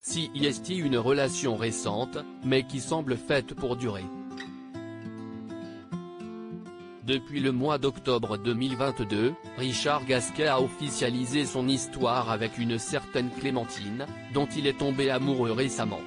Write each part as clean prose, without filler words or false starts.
si est une relation récente, mais qui semble faite pour durer. Depuis le mois d'octobre 2022, Richard Gasquet a officialisé son histoire avec une certaine Clémentine, dont il est tombé amoureux récemment.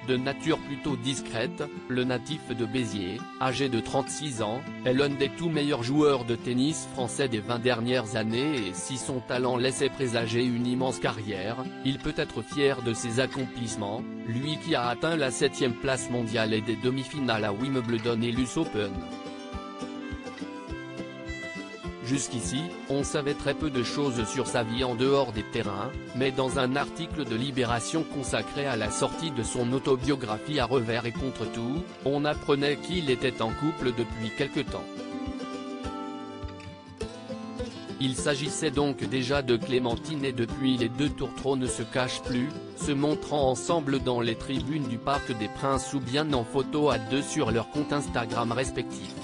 De nature plutôt discrète, le natif de Béziers, âgé de 36 ans, est l'un des tout meilleurs joueurs de tennis français des 20 dernières années et si son talent laissait présager une immense carrière, il peut être fier de ses accomplissements, lui qui a atteint la 7e place mondiale et des demi-finales à Wimbledon et l'US Open. Jusqu'ici, on savait très peu de choses sur sa vie en dehors des terrains, mais dans un article de Libération consacré à la sortie de son autobiographie à revers et contre tout, on apprenait qu'il était en couple depuis quelque temps. Il s'agissait donc déjà de Clémentine et depuis les deux tourtereaux ne se cachent plus, se montrant ensemble dans les tribunes du Parc des Princes ou bien en photo à deux sur leurs comptes Instagram respectifs.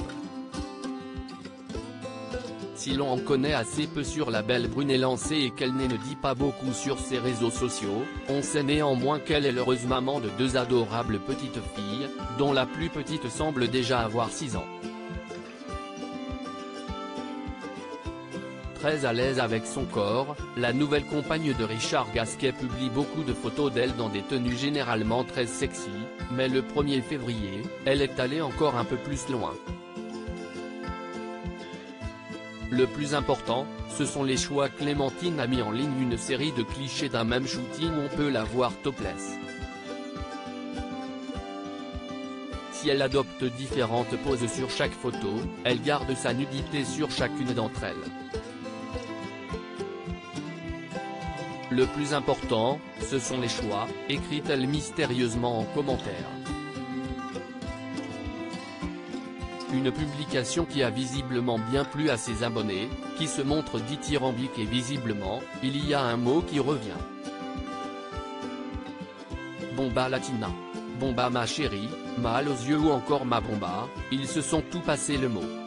Si l'on en connaît assez peu sur la belle brune élancée et qu'elle ne dit pas beaucoup sur ses réseaux sociaux, on sait néanmoins qu'elle est l'heureuse maman de deux adorables petites filles, dont la plus petite semble déjà avoir 6 ans. Très à l'aise avec son corps, la nouvelle compagne de Richard Gasquet publie beaucoup de photos d'elle dans des tenues généralement très sexy, mais le 1er février, elle est allée encore un peu plus loin. Le plus important, ce sont les choix. Clémentine a mis en ligne une série de clichés d'un même shooting où on peut la voir topless. Si elle adopte différentes poses sur chaque photo, elle garde sa nudité sur chacune d'entre elles. Le plus important, ce sont les choix, écrit-elle mystérieusement en commentaire. Une publication qui a visiblement bien plu à ses abonnés, qui se montre dithyrambique et visiblement, il y a un mot qui revient. Bomba latina. Bomba ma chérie, mal aux yeux ou encore ma bomba, ils se sont tout passé le mot.